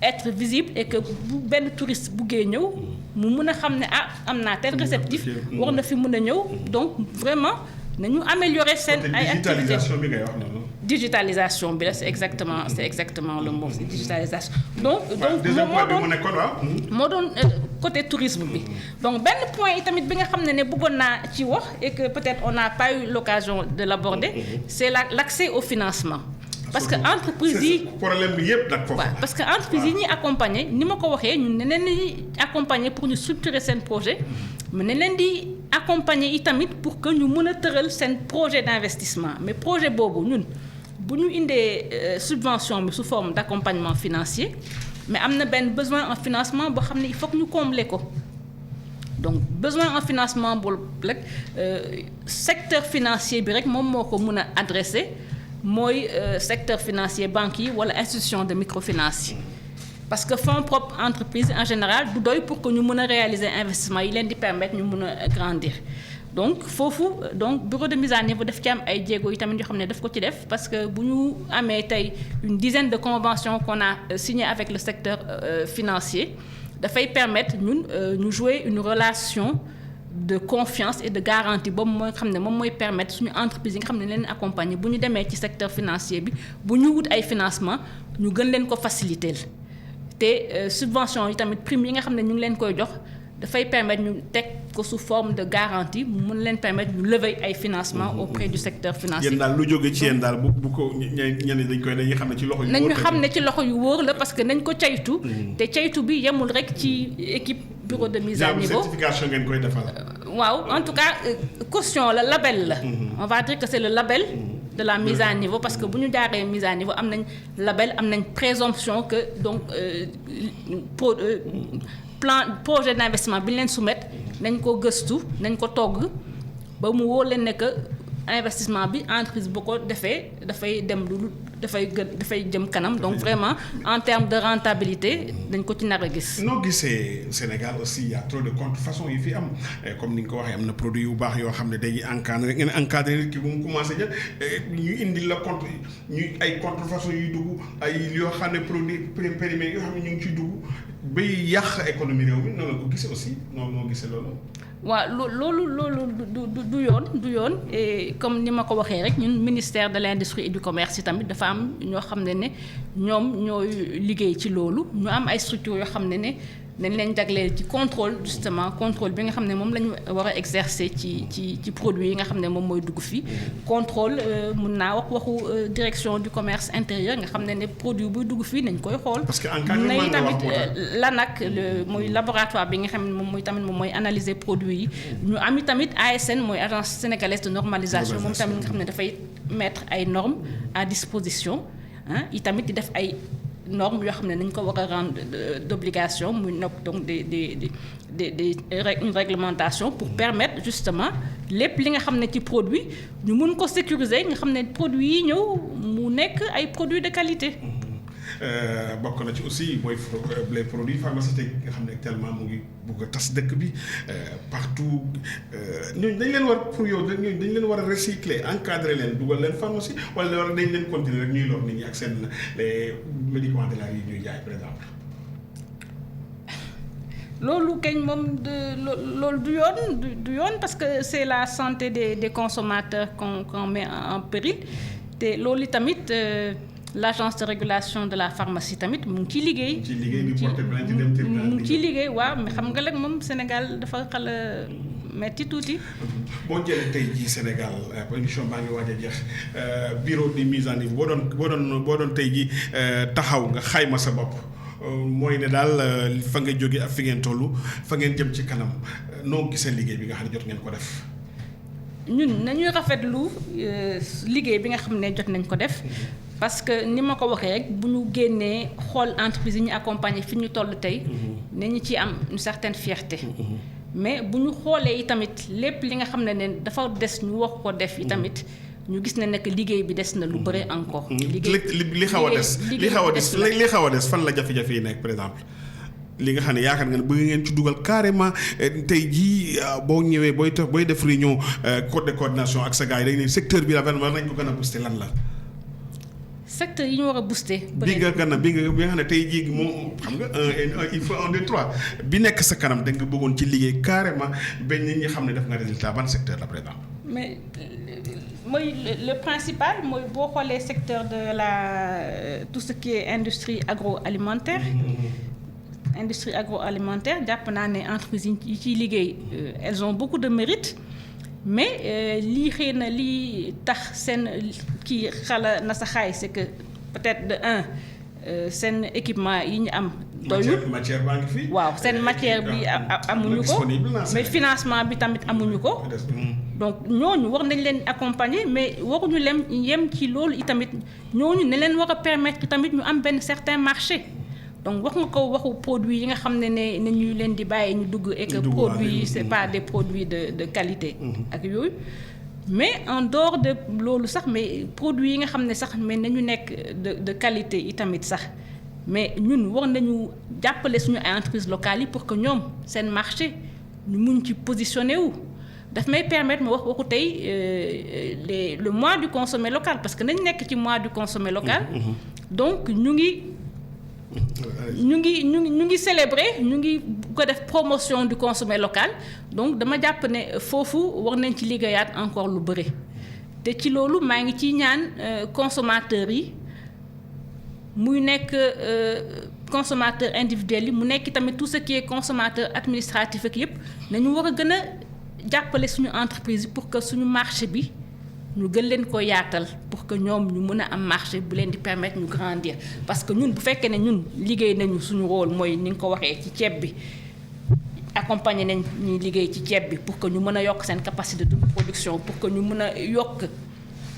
être visible et que bu benn touriste buggee ñëw mu mën a xam ne am naa tel réceptif war na fi mën a ñëw donc vraiment nañu améliorer seen ay activités digitalisation bi la c'est exactement le mot c'est digitalisation donc moo doon côté tourisme bi donc benn point itamit bi nga xam ne bëggoon naa ci wax et que peut-être on n'a pas eu l'occasion de l'aborder c'est l'accès au financement parce que entreprise yi problème bi yëpp nag foofu parce que entreprise yi ñuy accompagner ni ma ko waxee ñun ne leen di accompagner pour ñu structurer seen projet mais ne leen di accompagner itamit pour que ñu mën a tëral seen projet d'investissement mais projet boobu ñun bu ñu indee subvention bi sous forme d'accompagnement financier mais am na benn besoin en financement boo xam ne il faut que ñu combler ko donc besoin en financement boobu rek secteur financier bi rek moom moo ko mën a adresser mooy secteur financier banque yi wala institution de microfinance yi parce que fonds propres entreprise en général du doy pour que ñu mën a réaliser investissement yi leen di permettre ñu mën a grandir donc foofu donc bureau de mise à niveau daf ci am ay jéego yi tamit yoo xam ne daf ko ci def parce que bu ñu amee tey une dizaine de conventions qu'on a signées avec le secteur financier dafay permettre ñun ñu jouer une relation de confiance et de garantie boobu mooy xam ne moom mooy permettre suñu entreprise yi nga xam ne leen accompagner bu ñu demee ci secteur financier bi bu ñu wut ay financement ñu gën leen ko faciliter te subvention yi tamit prime yi nga xam ne ñu ngi leen koy jox dafay permettre ñu teg ko sous forme de garantie mu mën leen permettre ñu lever ay financement auprès du secteur financier. yéen daal lu jóge ci yéen daal bu ko ñenn dañuy xam ne ci loxo yu wóor nañu xam ne ci loxo yu wóor la parce que nañ ko caytu. te caytu bi yemul rek ci équipe bureau de mise à niveau certification ngeen koy defal. waaw en tout cas caution la label la. on va dire que c'est le label. de la mise à niveau parce que bu ñu jaaree mise à niveau am nañ label am nañ présomption que donc projet d'investissement bi ñu leen soumettre nañ ko gëstu nañ ko togg ba mu wóor leen ne que investissement bi entreprise bu ko defee dafay dem lu dafay jëm kanam donc vraiment en termes de rentabilité dañ ko ci nar a gis. noo gisee Sénégal aussi y a trop de contrefaçon yi fi am comme ni nga ko waxee am na produit yu baax yoo xam ne dañuy encadré ngeen encadré nit ki bu mu commencé jël ñu indi la ay contrefaçon yuy dugg ay yoo xam ne produit périmé yoo xam ne ñu ngi ciy dugg bay yàq économie réew mi noonu la ko gisee aussi noo gisee loolu. waaw loolu du yoon et comme ni ma ko waxee rek ñun ministère de l'industrie et du commerce yi tamit dafa am ñoo xam ne ñoom ñooy liggéey ci loolu ñu am ay structures yoo xam ne dañ leen jagleel ci contrôle justement contrôle bi nga xam ne moom la ñu war a exercer ci produits yi nga xam ne moom mooy dugg fii contrôle mun naa waxu direction du commerce intérieur nga xam ne produit buy dugg fii nañ koy xool. parce que encadrement nga wax tamit l'ANAC mooy laboratoire bi nga xam ne moom mooy analyser produits yi. ñu am tamit ASN mooy agence sénégalaise de normalisation moom tamit nga xam ne dafay mettre ay normes à disposition yi tamit di def ay normes yoo xam ne nañ ko war a rendre d'obligation muy nokk donc une réglementation pour permettre justement lépp li nga xam ne ci produit ñu mun ko sécuriser nga xam ne produits yi ñëw mu nekk ay produits de qualité. bokk na ci aussi mooy les produits pharmaceutiques nga xam ne actuellement mu ngi bugg a tas dëkk bi partout ñooñu dañ leen war pour yow dañ leen war a recycler encadrer leen dugal leen pharmacie wala war dañ leen continuer rek ñuy lor nit ñi ak seen les médicaments de la vie ñuy jaay par exemple. loolu kañ moom loolu du yoon parce que c'est la santé des consommateurs qu'on met en péril te loolu tamit. L'agence de régulation de la pharmacie tamit mu ngi ciy liggéey. mu ngi ciy liggéey waaw mais xam nga rek moom Sénégal dafa xala metti tuuti. boo jëlee tey jii Sénégal émission baa ngi waaj a jeex bureau de mise à niveau boo doon tey jii taxaw nga xayma sa bopp mooy ne daal fa nga jóge ak fi ngeen tollu fa ngeen jëm ci kanam noo gisee liggéey bi nga xam ne jot ngeen ko def. ñun nañuy rafetlu liggéey bi nga xam ne jot nañ ko def. parce que ni ma ko waxee rek bu ñu génnee xool entreprise yi ñu accompagner fi ñu toll tey nañu ci am une certaine fierté mais bu ñu xoolee yi tamit lépp li nga xam ne dafa des ñu wax ko def yi tamit ñu gis ne nekk liggéey bi des na lu bëri encore. li xaw a des fan la jafe-jafe yi nekk par exemple li nga xam ne yaakaar nga ne bëgg ngeen ci dugal carrément tey jii boo ñëwee booy def réunion code de coordination ak sa gars yi dañ ne secteur bi la vraiment nañ ko gën a booster lan la. secteur yi ñu war a booster. bi nga xam ne tey jii moom xam nga il faut 1 2 3 bi nekk sa kanam da nga bëggoon ci liggéey carrément ba nit ñi xam ne def nga résultat ban secteur la par exemple. mais mooy le principal mooy boo xoolee secteur de tout ce qui est industrie agroalimentaire. Industrie agroalimentaire jàpp naa ne entreprises yi ciy liggéey elles ont beaucoup de mérite. mais lii xëy na lii tax seen kii xala na sa xaay c'est que peut-être de seen équipement yi ñu am doyul matière baa ngi fi. waaw seen matière bi amuñu ko mais financement bi tamit amuñu ko donc ñooñu war nañ leen accompagner mais waruñu yem ci loolu itamit ñooñu ne leen war a permettre tamit ñu am benn certain marché donc wax nga ko waxu produits yi nga xam ne ñu leen di bàyyi ñu dugg et que produits c'est pas des produits de qualité ak yooyu mais en dehors de loolu sax mais produits yi nga xam ne sax mais nañu nekk de qualité yi tamit sax mais ñun war nañu jàppale suñu ay entreprises locales yi pour que ñoom seen marché ñu mun ci positionné wu daf may permettre ma wax waxu tey le mois du consommé local parce que nañ nekk ci mois du consommé local. Donc ñu ngi célébrer ñu ngi ko def promotion du consommé local donc dama jàpp ne foofu war nañ ci liggéeyaat encore lu bëri te ci loolu maa ngi ciy ñaan consommateurs yi muy nekk consommateur individuel yi mu nekk tamit tout ce qui est consommateur administratif ak yëpp nañu war a gën a jàppale suñu entreprise yi pour que suñu marché bi ñu gën leen ko yaatal pour que ñoom ñu mën a am marché bu leen di permettre ñu grandir parce que ñun bu fekkee ne ñun liggéey nañu suñu rôle mooy ni nga ko waxee ci ceeb bi accompagner nañ ñuy liggéey ci ceeb bi pour que ñu mën a yokk seen capacité de production pour que ñu mën a yokk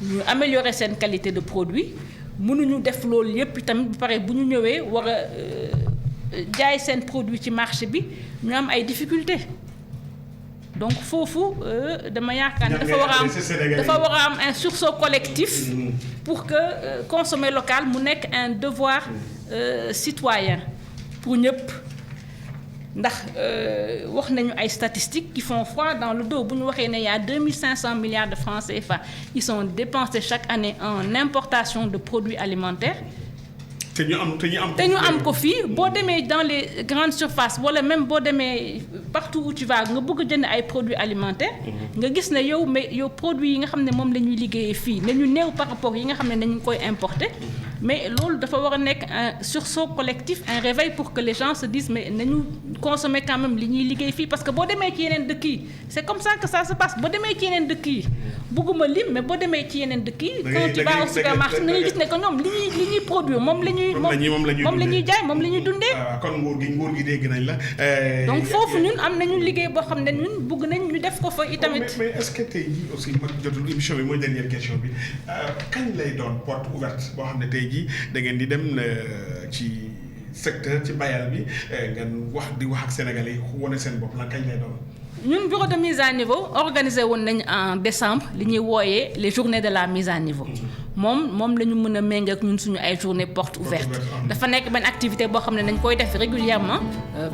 ñu améliorer seen qualité de produit mënuñu def loolu yépp tamit bu pare bu ñu ñëwee war a jaay seen produit ci marché bi ñu am ay difficultés donc foofu dama yaakaar ne dafa war a am un sursaut collectif pour que consommer local mu nekk un devoir citoyen pour ñëpp ndax wax nañu ay statistiques qui font froid dans le dos bu ñu waxee ne y a 2500 milliards de francs CFA qui sont dépensés chaque année en importation de produits alimentaires. te ñu am ko fii boo demee dans les grandes surfaces wala même boo demee partout où tu vas nga bëgg a jënd ay produits alimentaires. nga gis ne yow produits yi nga xam ne moom la ñuy liggéeyee fii nañu néew par rapport yi nga xam ne nañu koy importer. mais loolu dafa war a nekk un sursaut collectif un réveil pour que les gens se disent mais nañu consommer quand même li ñuy liggéey fii parce que boo demee ci yeneen dëkk yi c'est comme ça que ça se passe boo demee ci yeneen dëkk yi bëgguma lim mais boo demee ci yeneen dëkk yi quand tu vas au supermarché nga gis ne que ñoom li ñuy produire moom la ñuy jaay moom la ñuy dundee. kon nguur gi dégg nañ la. donc foofu ñun am nañu liggéey boo xam ne ñun bëgg nañ ñu def ko fa itamit. mais est-ce que tey jii aussi ma jotul émission bi mooy dernière question bi kañ lay doon porte ouverte boo xam ne tey jii da ngeen di dem ci secteur ci bayal bi ngeen di wax ak Sénégalais yi wane seen bopp la kañ lay doon. ñun bureau de mise à niveau organisé woon nañ en décembre li ñuy wooyee les journées de la mise à niveau moom la ñu mën a méngale ak ñun suñu ay journée porte ouverte dafa nekk benn activité boo xam ne dañ koy def régulièrement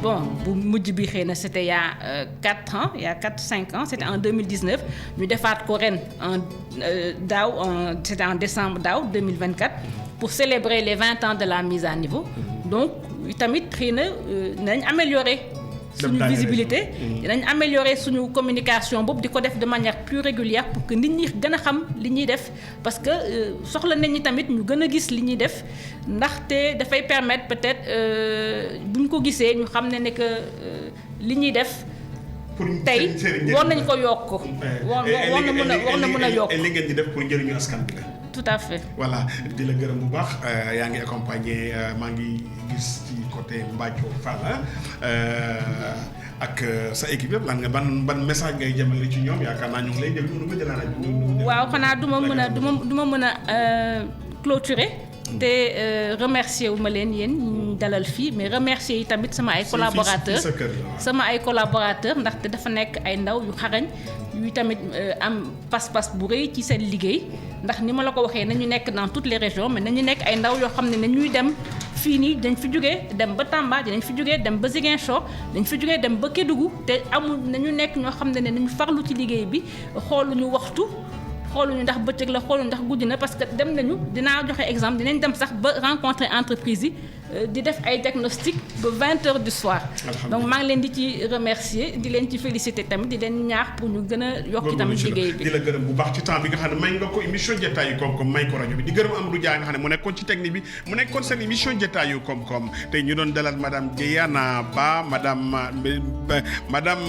bon bu mujj bi xëy na c'était il y a 4-5 ans c'était en 2019 ñu defaat ko ren c'était en décembre daaw 2024 pour célébrer les 20 ans de la mise à niveau donc tamit xëy na nañ améliorer suñu visibilité dinañ améliorer suñu communication boobu di ko def de manière plus régulière pour que nit ñi gën a xam li ñuy def parce que soxla nañ ñi tamit ñu gën a gis li ñuy def ndaxte dafay permettre peut-être bu ñu ko gisee ñu xam ne que li ñuy def tey war nañ ko yokk war na mën a yokk li ngeen di def pour njëriñu askan bi la tout à fait voilà di la gërëm bu baax yaa ngi accompagné maa ngi gis ci côté Mbathio Fall ak sa équipe yëpp lan nga ban message ngay jëmale ci ñoom yaakaar naa ñu ngi lay déglu nu ko jëlaat waaw xanaa du ma mën a clôturer te remercier wu ma leen yéen ñu dalal fii mais remercier yi tamit sama ay collaborateurs ndaxte dafa nekk ay ndaw yu xarañ yu tamit am pas-pas bu rëy ci seen liggéey ndax ni ma la ko waxee nañu nekk dans toutes les régions mais nañu nekk ay ndaw yoo xam ne nañuy dem fii nii dañ fi jógee dem ba Tamba dañ fi jógee dem ba Ziguinchor dañ fi jógee dem ba Kédougou te amul nañu nekk ñoo xam ne nañu farlu ci liggéey bi xooluñu waxtu xooluñu ndax bëccëg la xooluñu ndax guddi na parce que dem nañu dinaa joxe exemple dinañ dem sax ba rencontrer entreprise yi di def ay diagnostic ba 20h du soir donc maa ngi leen di ci remercier di leen ci féliciter tamit di leen ñaax pour ñu gën a yokk tamit liggéey bi di la gërëm bu baax ci temps bi nga xam ne may nga ko émission Jotaayu Koom-Koom may ko rajo bi di gërëm Amadou Dia nga xam ne mu nekkoon ci technique bi mu nekkoon seen émission Jotaayu Koom-Koom tey ñu doon dalal madame Dieyna Ba madame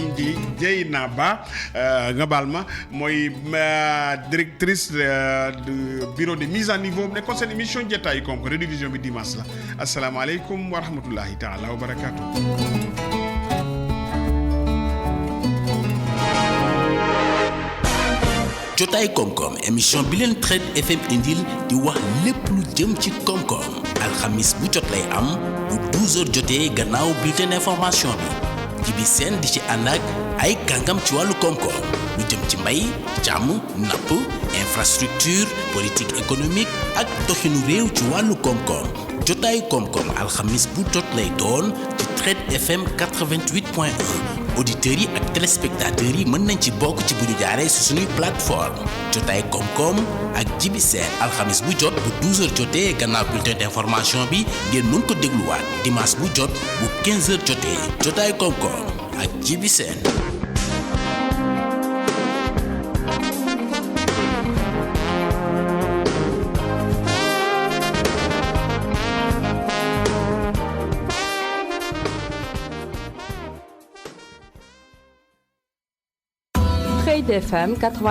Dieyna Ba nga baal ma mooy directrice du bureau de mise à niveau nekkoon seen émission Jotaayu Koom-Koom rediffusion bi dimanche la asalaamaaleykum wa rahmatullahi taala wa barakaatu. Jotaay koom-koom émission bi leen Trade FM indil di wax lépp lu jëm ci koom-koom alxamis bu jot lay am bu 12h jotee gannaaw bulletin d'information bi Jibi Sène di ci ànd ak ay kàngam ci wàllu koom-koom lu jëm ci mbay càmm napp infrastructure politique économique ak doxinu réew ci wàllu koom-koom jotaay koom-koom alxamis bu jot lay doon ci Trade FM 88.1 auditeurs yi ak téléspectateurs yi mën nañ ci bokk ci bu ñu jaaree ci suñuy plateforme jotaay koom-koom ak Djiby Sène alxamis bu jot bu 12h jotee gannaaw bulletin d'information bi ngeen mën ko dégluwaat dimanche bu jot bu 15h jotee jotaay koom-koom ak Djiby Sène. Trade FM 80.